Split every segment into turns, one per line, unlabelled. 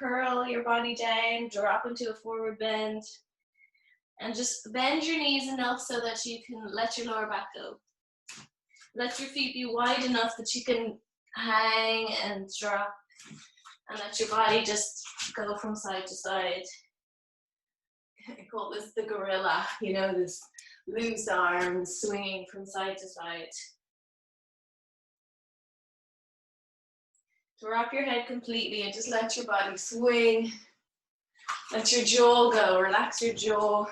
curl your body down, drop into a forward bend, and just bend your knees enough so that you can let your lower back go. Let your feet be wide enough that you can hang and drop, and let your body just go from side to side. I call this the gorilla, you know, this loose arms swinging from side to side. Drop your head completely and just let your body swing. Let your jaw go, relax your jaw.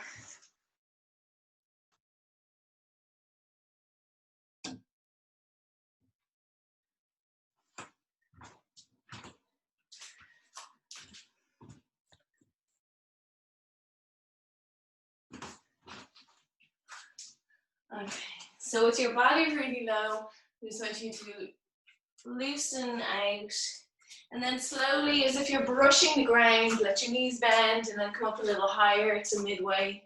Okay, so with your body really low, we just want you to loosen out, and then slowly, as if you're brushing the ground, let your knees bend and then come up a little higher to midway.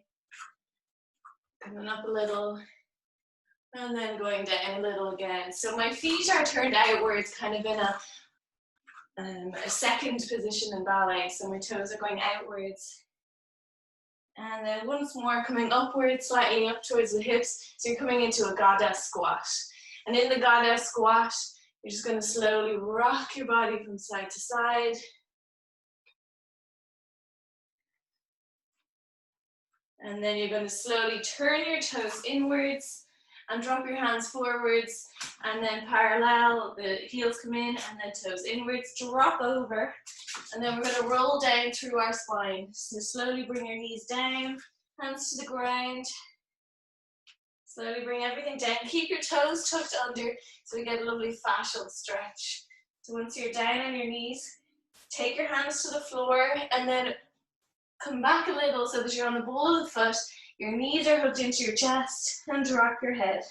Coming up a little, and then going down a little again. So my feet are turned outwards, kind of in a second position in ballet, so my toes are going outwards. And then once more, coming upwards, slightly up towards the hips, so you're coming into a goddess squat. And in the goddess squat, you're just going to slowly rock your body from side to side. And then you're going to slowly turn your toes inwards and drop your hands forwards, and then parallel, the heels come in and then toes inwards, drop over, and then we're going to roll down through our spine. So slowly bring your knees down, hands to the ground. Slowly bring everything down. Keep your toes tucked under so we get a lovely fascial stretch. So once you're down on your knees, take your hands to the floor and then come back a little so that you're on the ball of the foot. Your knees are hooked into your chest, and drop your head.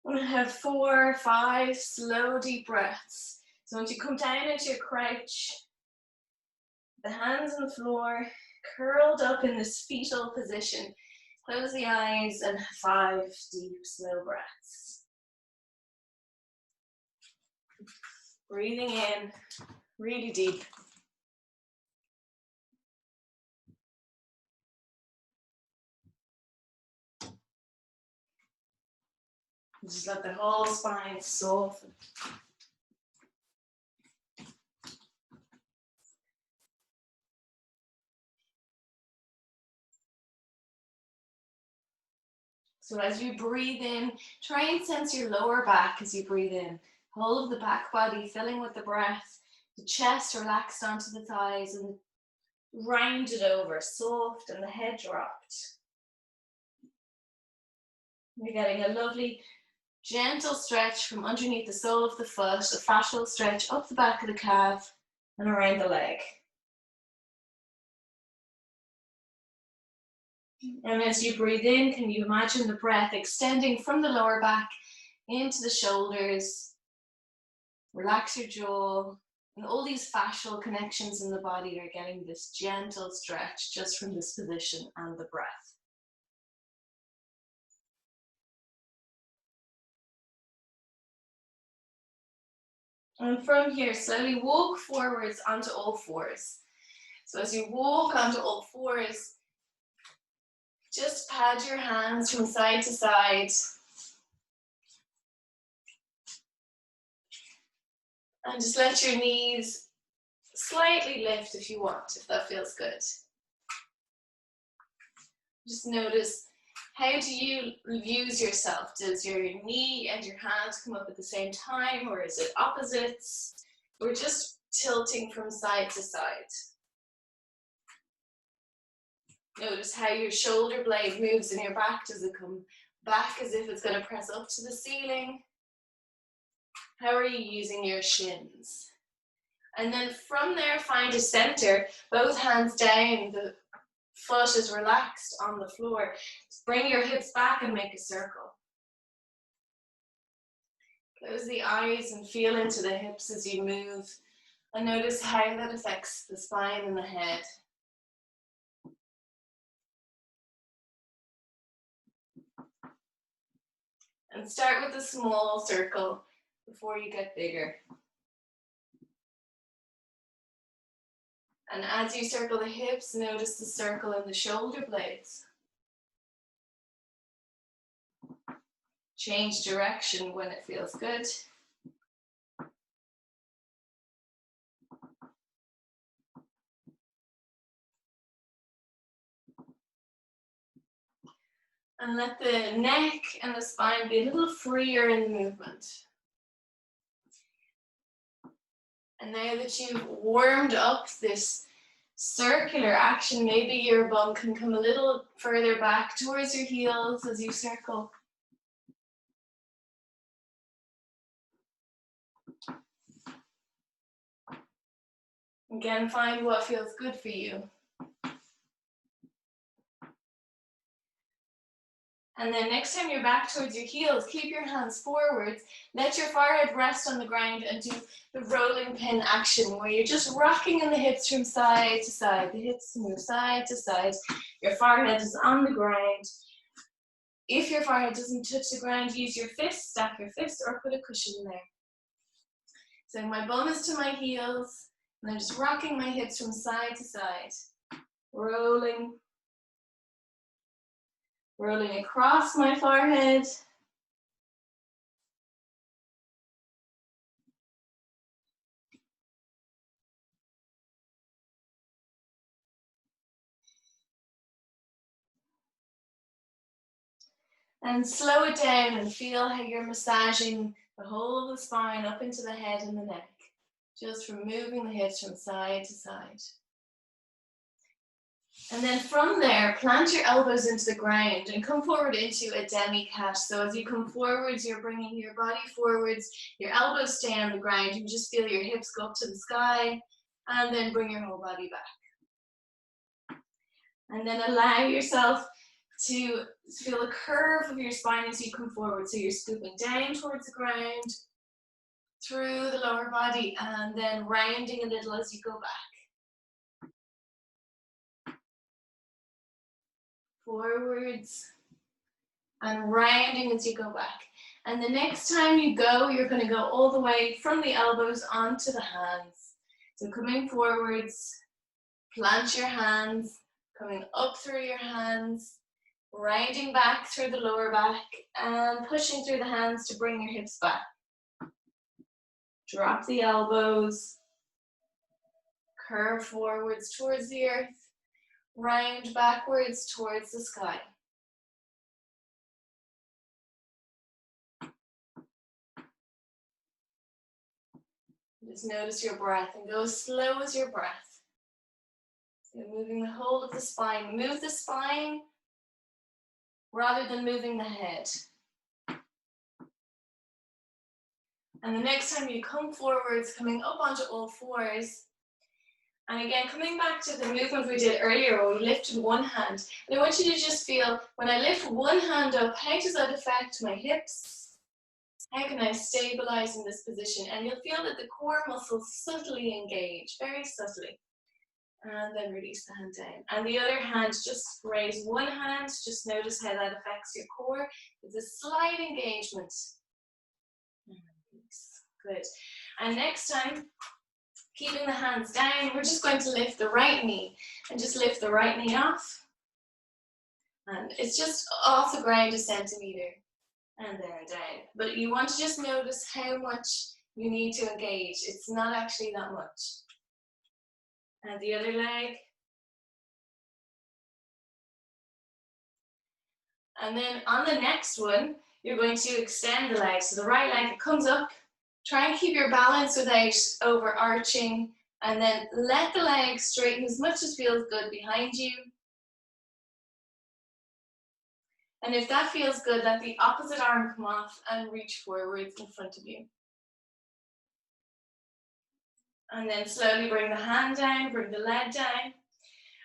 I'm going to have 4 or 5 slow, deep breaths. So once you come down into your crouch, the hands on the floor, curled up in this fetal position, close the eyes and 5 deep, slow breaths. Breathing in, really deep. Just let the whole spine soften. So as you breathe in, try and sense your lower back as you breathe in. Whole of the back body filling with the breath, the chest relaxed onto the thighs and rounded over, soft, and the head dropped. You're getting a lovely gentle stretch from underneath the sole of the foot, a fascial stretch up the back of the calf and around the leg. And as you breathe in, can you imagine the breath extending from the lower back into the shoulders? Relax your jaw, and all these fascial connections in the body are getting this gentle stretch just from this position and the breath. And from here, slowly walk forwards onto all fours. So as you walk onto all fours, just pad your hands from side to side. And just let your knees slightly lift if you want, if that feels good. Just notice, how do you use yourself? Does your knee and your hands come up at the same time, or is it opposites? We're just tilting from side to side. Notice how your shoulder blade moves in your back. Does it come back as if it's going to press up to the ceiling? How are you using your shins? And then from there, find a center, both hands down, the foot is relaxed on the floor. Just bring your hips back and make a circle. Close the eyes and feel into the hips as you move. And notice how that affects the spine and the head. And start with a small circle before you get bigger. And as you circle the hips, notice the circle in the shoulder blades. Change direction when it feels good. And let the neck and the spine be a little freer in the movement. And now that you've warmed up this circular action, maybe your bum can come a little further back towards your heels as you circle. Again, find what feels good for you. And then next time you're back towards your heels, keep your hands forwards. Let your forehead rest on the ground and do the rolling pin action where you're just rocking in the hips from side to side. The hips move side to side. Your forehead is on the ground. If your forehead doesn't touch the ground, use your fist, stack your fist, or put a cushion there. So my bum is to my heels, and I'm just rocking my hips from side to side. Rolling. Rolling across my forehead. And slow it down and feel how you're massaging the whole of the spine up into the head and the neck. Just from moving the hips from side to side. And then from there, plant your elbows into the ground and come forward into a demi-cat. So as you come forwards, you're bringing your body forwards, your elbows stay on the ground. You just feel your hips go up to the sky and then bring your whole body back. And then allow yourself to feel the curve of your spine as you come forward. So you're scooping down towards the ground, through the lower body, and then rounding a little as you go back. Forwards and rounding as you go back. And the next time you go, you're going to go all the way from the elbows onto the hands. So coming forwards, plant your hands, coming up through your hands, rounding back through the lower back, and pushing through the hands to bring your hips back. Drop the elbows, curve forwards towards the earth, round backwards towards the sky. Just notice your breath and go as slow as your breath. So moving the whole of the spine. Move the spine rather than moving the head. And the next time you come forwards, coming up onto all fours. And again, coming back to the movement we did earlier where we lifted one hand. And I want you to just feel, when I lift one hand up, how does that affect my hips? How can I stabilize in this position? And you'll feel that the core muscles subtly engage, very subtly. And then release the hand down. And the other hand, just raise one hand. Just notice how that affects your core. It's a slight engagement. Good. And next time, keeping the hands down, we're just going to lift the right knee. And just lift the right knee off. And it's just off the ground a centimeter. And then down. But you want to just notice how much you need to engage. It's not actually that much. And the other leg. And then on the next one, you're going to extend the leg. So the right leg comes up. Try and keep your balance without overarching. And then let the leg straighten as much as feels good behind you. And if that feels good, let the opposite arm come off and reach forwards in front of you. And then slowly bring the hand down, bring the leg down.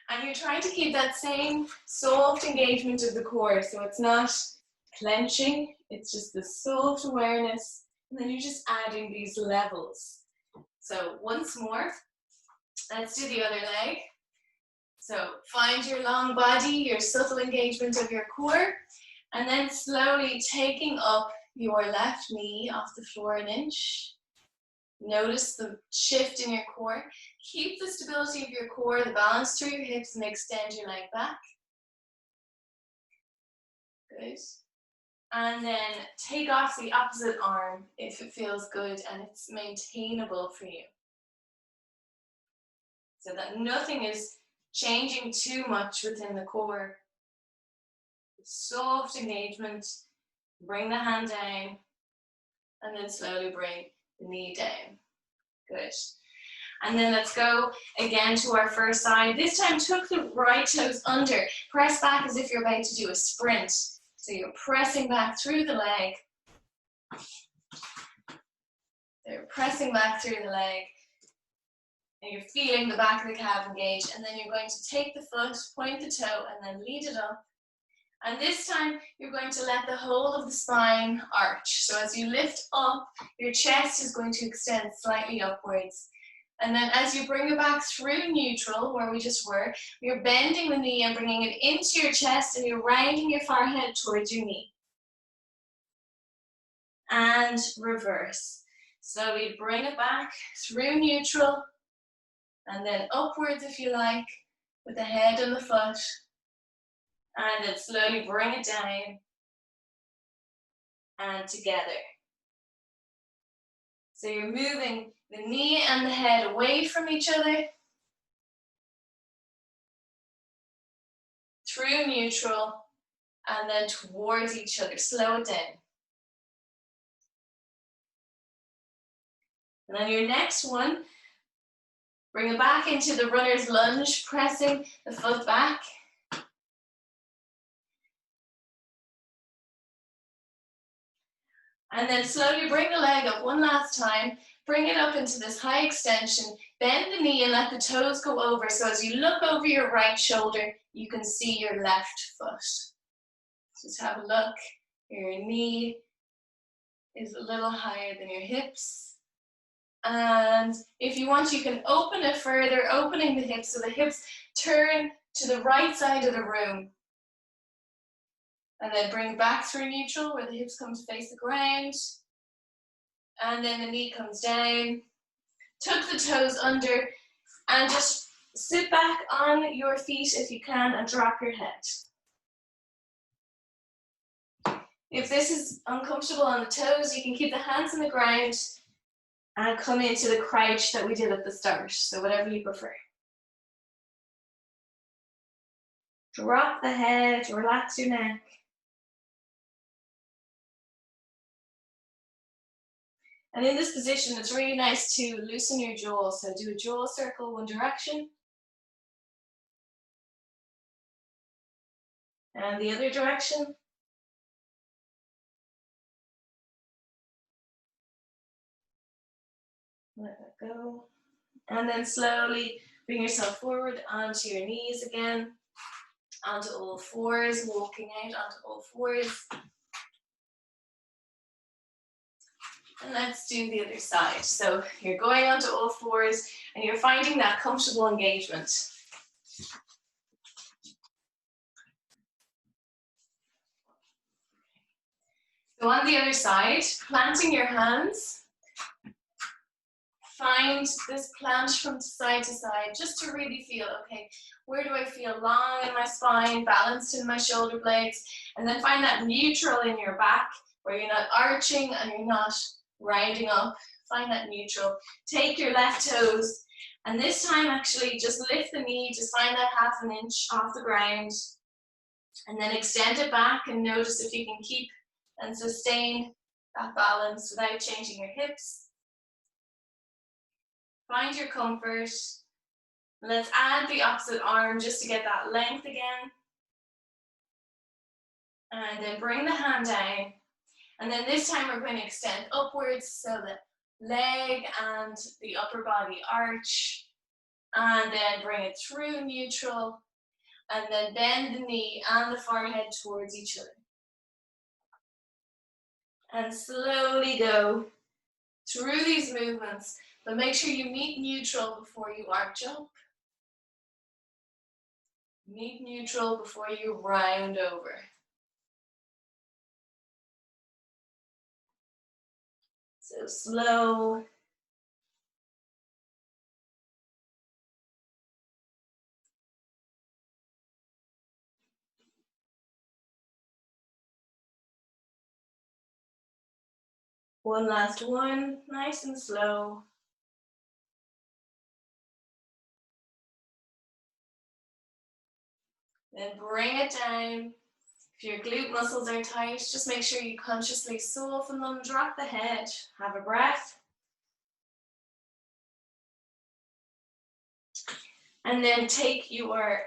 And you're trying to keep that same soft engagement of the core. So it's not clenching, it's just the soft awareness. And then you're just adding these levels. So once more, let's do the other leg. So find your long body, your subtle engagement of your core. And then slowly taking up your left knee off the floor an inch. Notice the shift in your core. Keep the stability of your core, the balance through your hips, and extend your leg back. Good. And then take off the opposite arm if it feels good and it's maintainable for you. So that nothing is changing too much within the core. Soft engagement. Bring the hand down and then slowly bring the knee down. Good. And then let's go again to our first side. This time tuck the right toes under. Press back as if you're about to do a sprint. So you're pressing back through the leg. So you're pressing back through the leg. And you're feeling the back of the calf engage. And then you're going to take the foot, point the toe, and then lead it up. And this time, you're going to let the whole of the spine arch. So as you lift up, your chest is going to extend slightly upwards. And then as you bring it back through neutral, where we just were, you're bending the knee and bringing it into your chest, and you're rounding your forehead towards your knee. And reverse. Slowly bring it back through neutral, and then upwards if you like, with the head and the foot. And then slowly bring it down and together. So you're moving the knee and the head away from each other, through neutral, and then towards each other. Slow it down. And then your next one, bring it back into the runner's lunge, pressing the foot back. And then slowly bring the leg up one last time. Bring it up into this high extension. Bend the knee and let the toes go over. So as you look over your right shoulder, you can see your left foot. Just have a look. Your knee is a little higher than your hips. And if you want, you can open it further, opening the hips so the hips turn to the right side of the room. And then bring back through neutral where the hips come to face the ground. And then the knee comes down. Tuck the toes under and just sit back on your feet if you can and drop your head. If this is uncomfortable on the toes, you can keep the hands on the ground and come into the crouch that we did at the start. So whatever you prefer. Drop the head, relax your neck. And in this position, it's really nice to loosen your jaw. So do a jaw circle one direction. And the other direction. Let that go. And then slowly bring yourself forward onto your knees again. Onto all fours, walking out onto all fours. And let's do the other side. So you're going onto all fours and you're finding that comfortable engagement. So on the other side, planting your hands. Find this plant from side to side just to really feel, okay, where do I feel long in my spine, balanced in my shoulder blades, and then find that neutral in your back where you're not arching and you're not rounding up. Find that neutral. Take your left toes, and this time actually just lift the knee, just find that 1/2 inch off the ground, and then extend it back and notice if you can keep and sustain that balance without changing your hips. Find your comfort. Let's add the opposite arm just to get that length again. And then bring the hand down. And then this time we're going to extend upwards so the leg and the upper body arch. And then bring it through neutral. And then bend the knee and the forehead towards each other. And slowly go through these movements. But make sure you meet neutral before you arch up. Meet neutral before you round over. So slow One last one, nice and slow. Then bring it down. If your glute muscles are tight, just make sure you consciously soften them, drop the head, have a breath. And then take your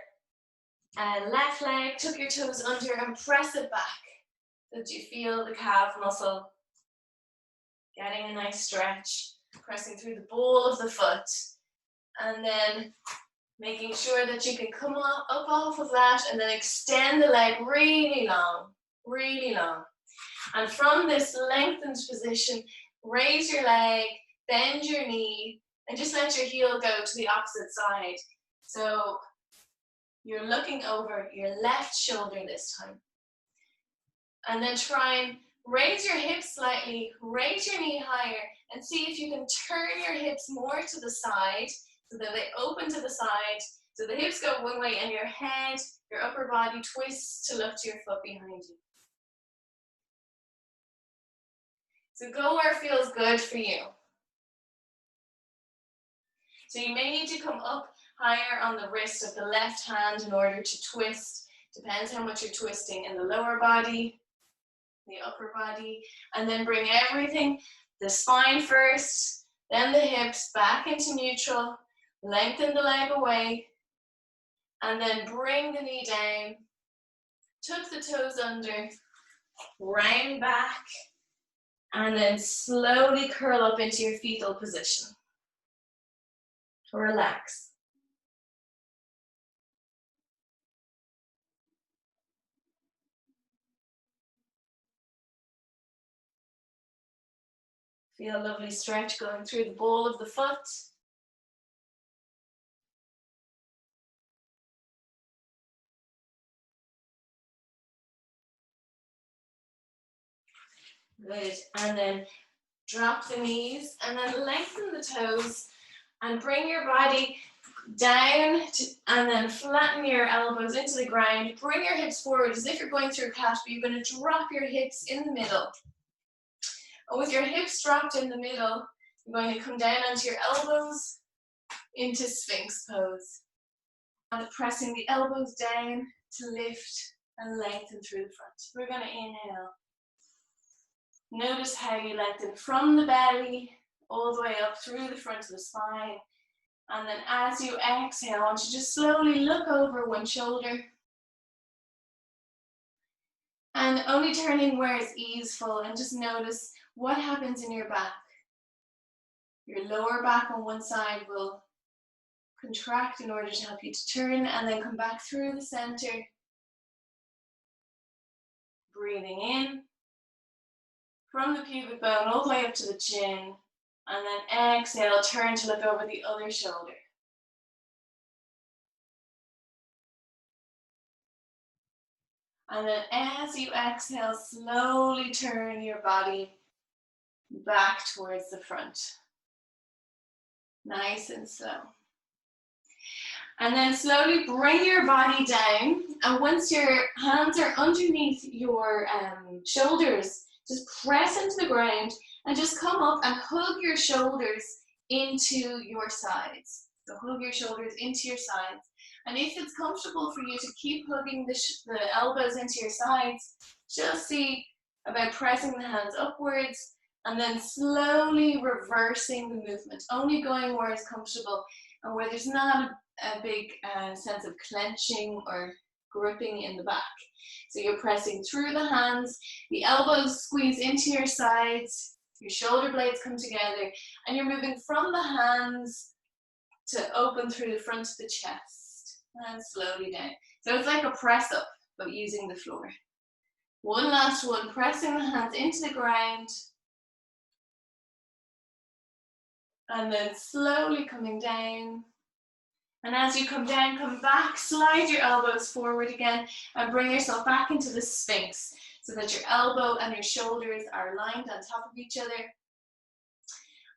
left leg, tuck your toes under and press it back so that you feel the calf muscle getting a nice stretch, pressing through the ball of the foot. And then making sure that you can come up off of that and then extend the leg really long, really long. And from this lengthened position, raise your leg, bend your knee, and just let your heel go to the opposite side. So you're looking over your left shoulder this time. And then try and raise your hips slightly, raise your knee higher, and see if you can turn your hips more to the side so that they open to the side. So the hips go one way and your head, your upper body twists to look to your foot behind you. So go where it feels good for you. So you may need to come up higher on the wrist of the left hand in order to twist. Depends how much you're twisting in the lower body, the upper body, and then bring everything, the spine first, then the hips back into neutral, lengthen the leg away, and then bring the knee down, tuck the toes under, round back, and then slowly curl up into your fetal position. Relax. Feel a lovely stretch going through the ball of the foot. Good, and then drop the knees and then lengthen the toes and bring your body down and then flatten your elbows into the ground. Bring your hips forward as if you're going through a cat, but you're going to drop your hips in the middle. And with your hips dropped in the middle, you're going to come down onto your elbows into Sphinx pose. And pressing the elbows down to lift and lengthen through the front. We're going to inhale. Notice how you lengthen from the belly all the way up through the front of the spine. And then as you exhale, I want you to just slowly look over one shoulder. And only turning where it's easeful, and just notice what happens in your back. Your lower back on one side will contract in order to help you to turn and then come back through the center. Breathing in from the pubic bone all the way up to the chin. And then exhale, turn to look over the other shoulder. And then as you exhale, slowly turn your body back towards the front. Nice and slow. And then slowly bring your body down. And once your hands are underneath your shoulders, just press into the ground and just come up and hug your shoulders into your sides. So hug your shoulders into your sides. And if it's comfortable for you to keep hugging the elbows into your sides, just see about pressing the hands upwards and then slowly reversing the movement, only going where it's comfortable and where there's not a big sense of clenching or gripping in the back. So you're pressing through the hands, the elbows squeeze into your sides, your shoulder blades come together, and you're moving from the hands to open through the front of the chest and slowly down. So it's like a press up, but using the floor. One last one, pressing the hands into the ground, and then slowly coming down. And as you come down, come back, slide your elbows forward again, and bring yourself back into the Sphinx so that your elbow and your shoulders are aligned on top of each other.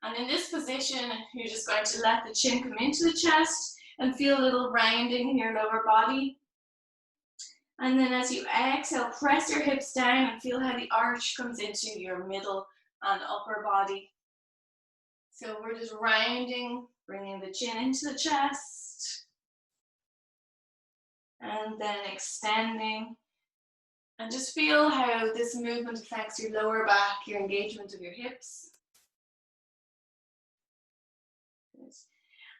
And in this position, you're just going to let the chin come into the chest and feel a little rounding in your lower body. And then as you exhale, press your hips down and feel how the arch comes into your middle and upper body. So we're just rounding, bringing the chin into the chest, and then extending. And just feel how this movement affects your lower back, your engagement of your hips.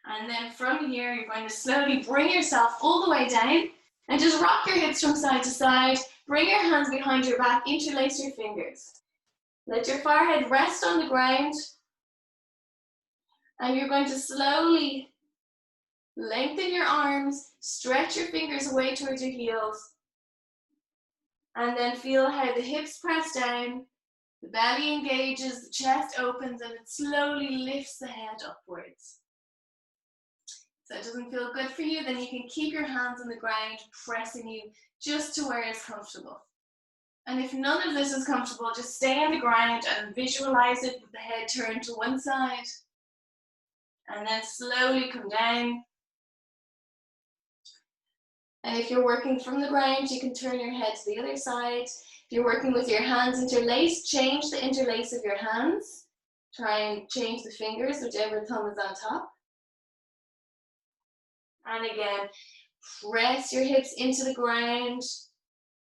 And then from here, you're going to slowly bring yourself all the way down and just rock your hips from side to side. Bring your hands behind your back, interlace your fingers. Let your forehead rest on the ground. And you're going to slowly lengthen your arms, stretch your fingers away towards your heels. And then feel how the hips press down, the belly engages, the chest opens, and it slowly lifts the head upwards. So it doesn't feel good for you, then you can keep your hands on the ground, pressing you just to where it's comfortable. And if none of this is comfortable, just stay on the ground and visualize it with the head turned to one side. And then slowly come down. And if you're working from the ground, you can turn your head to the other side. If you're working with your hands interlaced, change the interlace of your hands. Try and change the fingers, whichever thumb is on top. And again, press your hips into the ground.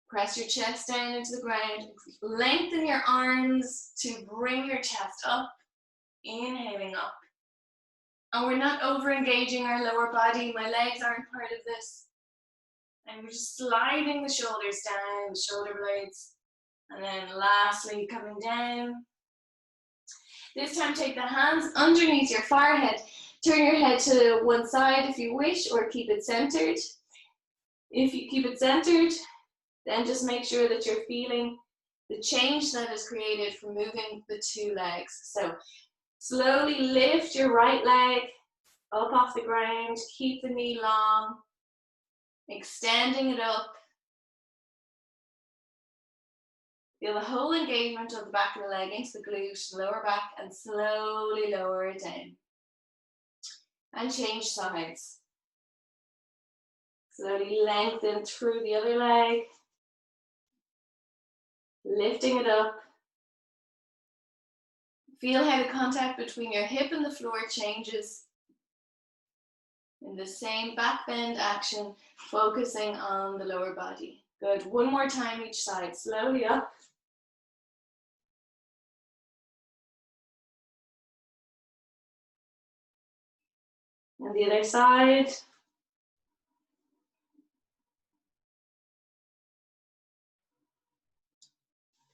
Press your chest down into the ground. Lengthen your arms to bring your chest up. Inhaling up. And we're not over-engaging our lower body. My legs aren't part of this. And we're just sliding the shoulders down, the shoulder blades. And then lastly, coming down. This time, take the hands underneath your forehead. Turn your head to one side if you wish, or keep it centered. If you keep it centered, then just make sure that you're feeling the change that is created from moving the two legs. So slowly lift your right leg up off the ground. Keep the knee long, extending it up. Feel the whole engagement of the back of the leg into the glute, lower back, and slowly lower it down. And change sides. Slowly lengthen through the other leg. Lifting it up. Feel how the contact between your hip and the floor changes. In the same back bend action, focusing on the lower body. Good. One more time each side. Slowly up. And the other side.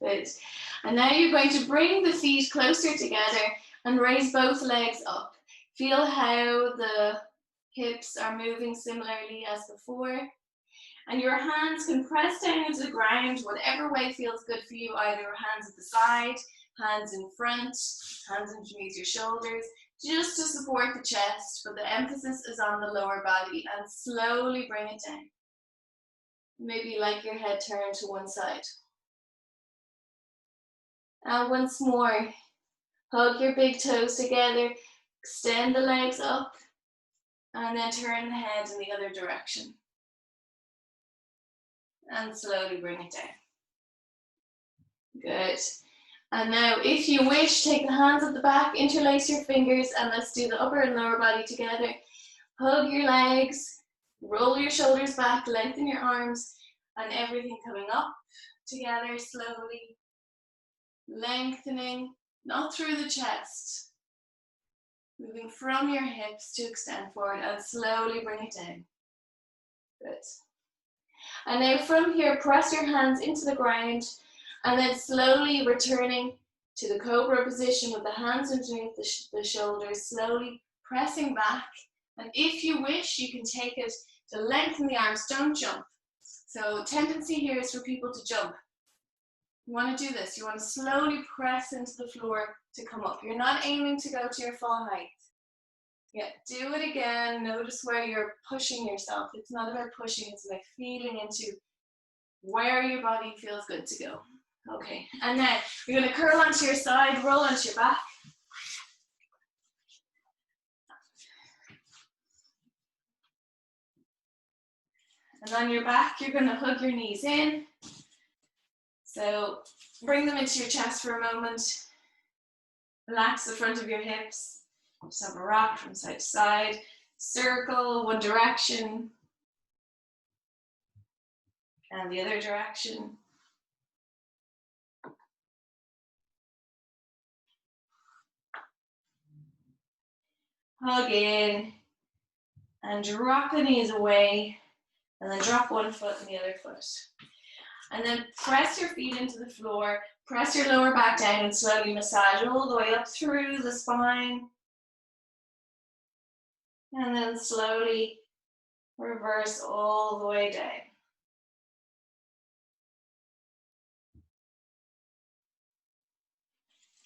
Good. And now you're going to bring the feet closer together and raise both legs up. Feel how the hips are moving similarly as before. And your hands can press down into the ground, whatever way feels good for you, either hands at the side, hands in front, hands underneath your shoulders, just to support the chest, but the emphasis is on the lower body, and slowly bring it down. Maybe like your head turned to one side. And once more, hug your big toes together, extend the legs up, and then turn the head in the other direction. And slowly bring it down. Good. And now, if you wish, take the hands at the back, interlace your fingers, and let's do the upper and lower body together. Hug your legs, roll your shoulders back, lengthen your arms, and everything coming up together slowly. Lengthening, not through the chest. Moving from your hips to extend forward, and slowly bring it down. Good. And now from here, press your hands into the ground, and then slowly returning to the cobra position with the hands underneath the shoulders, slowly pressing back. And if you wish, you can take it to lengthen the arms, don't jump. So tendency here is for people to jump. You want to do this, you want to slowly press into the floor to come up. You're not aiming to go to your full height. Yeah, do it again. Notice where you're pushing yourself. It's not about pushing, it's about feeling into where your body feels good to go. Okay, and now you're going to curl onto your side, roll onto your back. And on your back, you're going to hug your knees in. So bring them into your chest for a moment. Relax the front of your hips. Just have a rock from side to side. Circle one direction and the other direction. Hug in and drop the knees away, and then drop one foot and the other foot. And then press your feet into the floor, press your lower back down and slowly massage all the way up through the spine. And then slowly reverse all the way down.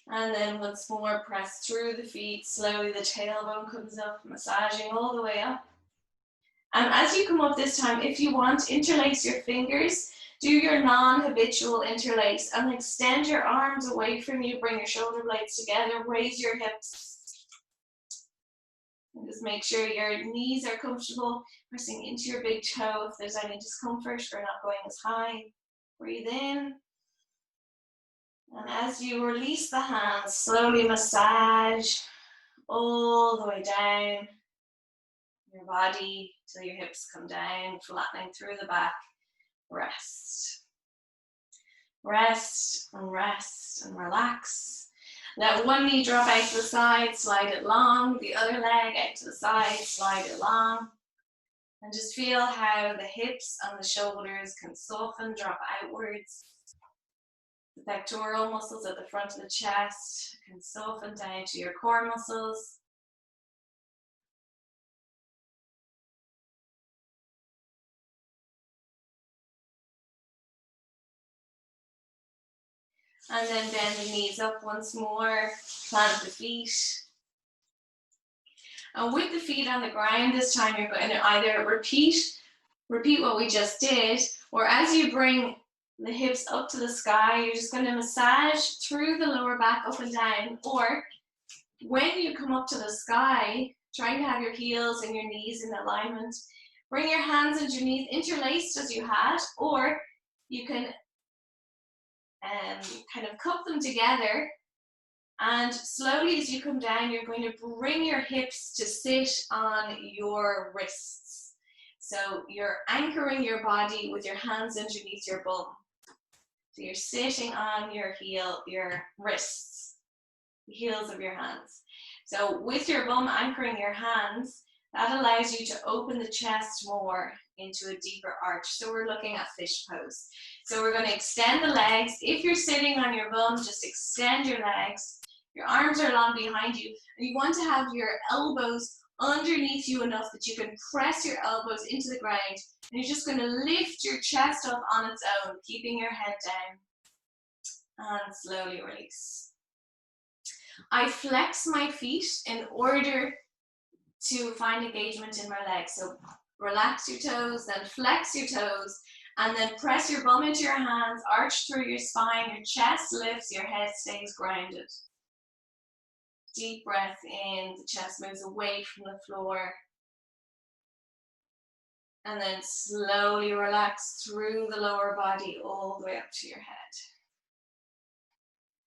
And then once more, press through the feet. Slowly the tailbone comes up, massaging all the way up. And as you come up this time, if you want, interlace your fingers. Do your non-habitual interlace and extend your arms away from you. Bring your shoulder blades together. Raise your hips. And just make sure your knees are comfortable, pressing into your big toe if there's any discomfort or not going as high. Breathe in. And as you release the hands, slowly massage all the way down your body till your hips come down, flattening through the back. Rest. Rest and rest and relax. Let one knee drop out to the side, slide it long, the other leg out to the side, slide it long. And just feel how the hips and the shoulders can soften, drop outwards. The pectoral muscles at the front of the chest can soften down to your core muscles. And then bend the knees up once more, plant the feet. And with the feet on the ground this time, you're going to either repeat what we just did, or as you bring the hips up to the sky, you're just going to massage through the lower back up and down. Or when you come up to the sky, trying to have your heels and your knees in alignment, bring your hands and your knees interlaced as you had, or you can kind of cup them together, and slowly as you come down, you're going to bring your hips to sit on your wrists. So you're anchoring your body with your hands underneath your bum. So you're sitting on your wrists, the heels of your hands. So with your bum anchoring your hands, that allows you to open the chest more into a deeper arch. So we're looking at fish pose. So we're going to extend the legs. If you're sitting on your bum, just extend your legs. Your arms are long behind you, and you want to have your elbows underneath you enough that you can press your elbows into the ground, and you're just going to lift your chest up on its own, keeping your head down, and slowly release. I flex my feet in order to find engagement in my legs. So relax your toes, then flex your toes, and then press your bum into your hands, arch through your spine, your chest lifts, your head stays grounded. Deep breath in, the chest moves away from the floor. And then slowly relax through the lower body all the way up to your head.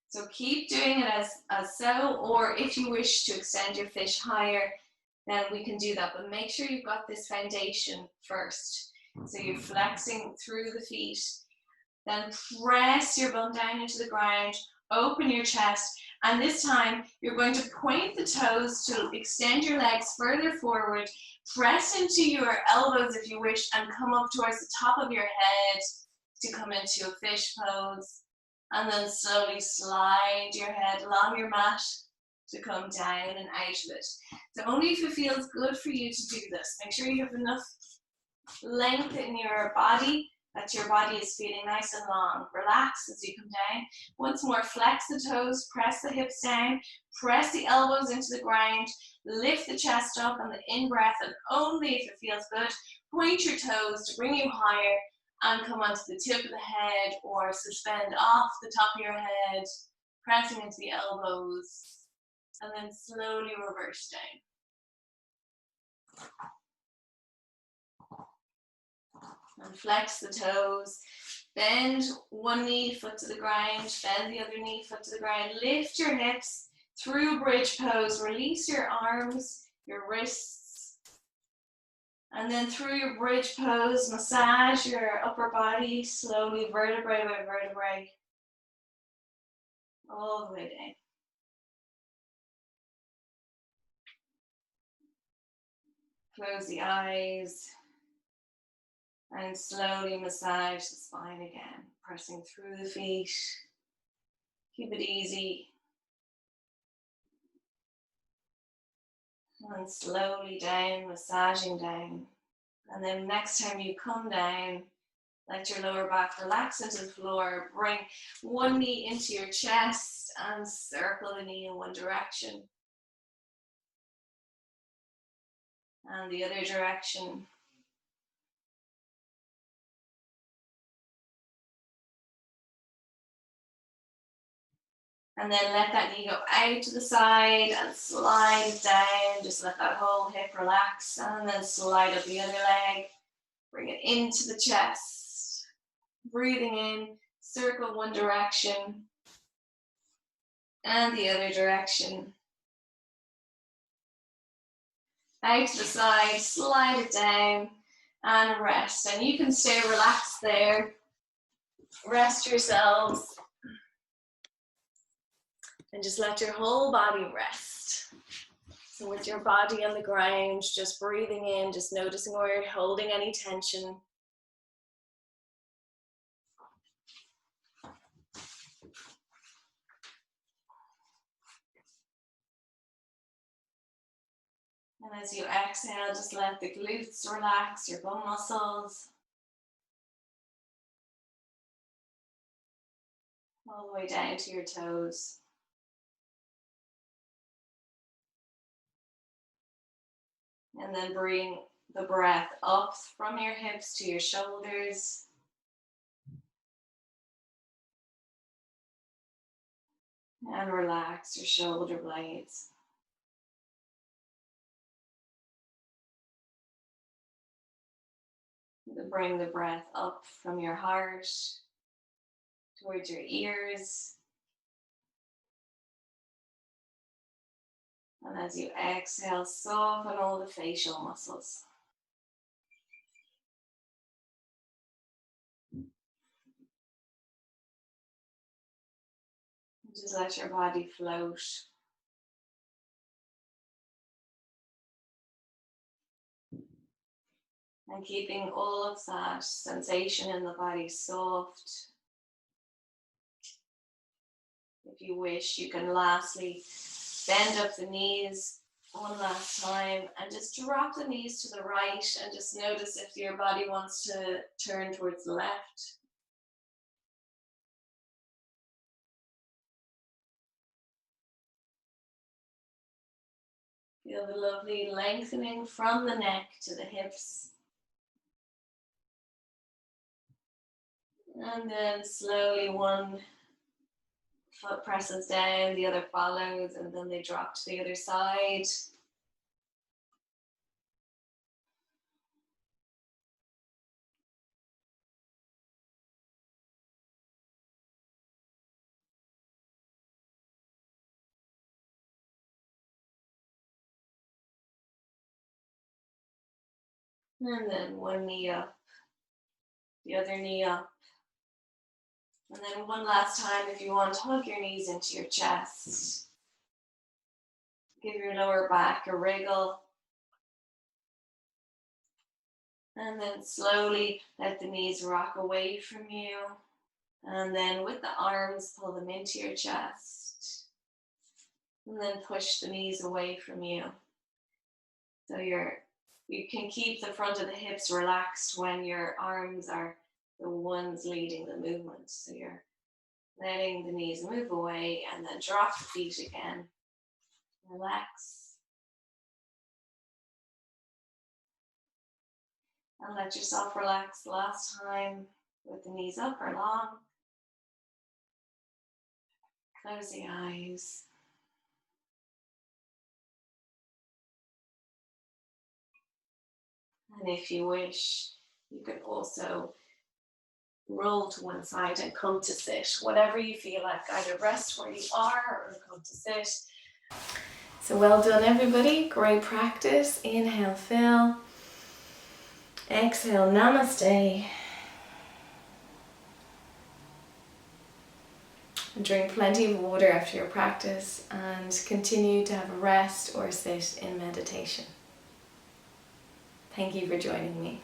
So keep doing it as so, or if you wish to extend your fish higher, then we can do that. But make sure you've got this foundation first. So you're flexing through the feet, then press your bum down into the ground, open your chest, and this time you're going to point the toes to extend your legs further forward, press into your elbows if you wish, and come up towards the top of your head to come into a fish pose, and then slowly slide your head along your mat to come down and out of it. So only if it feels good for you to do this. Make sure you have enough length in your body, that your body is feeling nice and long. Relax as you come down. Once more, flex the toes, press the hips down, press the elbows into the ground, lift the chest up on the in-breath, and only if it feels good, point your toes to bring you higher and come onto the tip of the head or suspend off the top of your head, pressing into the elbows, and then slowly reverse down. And flex the toes, bend one knee, foot to the ground, bend the other knee, foot to the ground, lift your hips Through bridge pose, release your arms, your wrists, and then through your bridge pose, massage your upper body slowly, vertebrae by vertebrae, all the way down. Close the eyes and slowly massage the spine again, pressing through the feet. Keep it easy. And slowly down, massaging down. And then next time you come down, let your lower back relax into the floor. Bring one knee into your chest and circle the knee in one direction. And the other direction. And then let that knee go out to the side and slide it down. Just let that whole hip relax. And then slide up the other leg. Bring it into the chest. Breathing in, circle one direction. And the other direction. Out to the side, slide it down and rest. And you can stay relaxed there. Rest yourselves. And just let your whole body rest. So with your body on the ground, just breathing in, just noticing where you're holding any tension. And as you exhale, just let the glutes relax, your bum muscles. All the way down to your toes. And then bring the breath up from your hips to your shoulders. And relax your shoulder blades. Bring the breath up from your heart towards your ears. And as you exhale, soften all the facial muscles. Just let your body float. And keeping all of that sensation in the body soft. If you wish, you can lastly bend up the knees one last time and just drop the knees to the right and just notice if your body wants to turn towards the left. Feel the lovely lengthening from the neck to the hips. And then slowly one foot presses down, the other follows, and then they drop to the other side. And then one knee up, the other knee up. And then one last time, if you want, hug your knees into your chest. Give your lower back a wriggle. And then slowly let the knees rock away from you. And then with the arms, pull them into your chest. And then push the knees away from you. So you can keep the front of the hips relaxed when your arms are the ones leading the movement. So you're letting the knees move away and then drop the feet again. Relax. And let yourself relax the last time with the knees up or long. Close the eyes. And if you wish, you can also roll to one side and come to sit. Whatever you feel like, either rest where you are or come to sit. So well done everybody, great practice. Inhale, fill. Exhale, namaste. And drink plenty of water after your practice and continue to have a rest or sit in meditation. Thank you for joining me.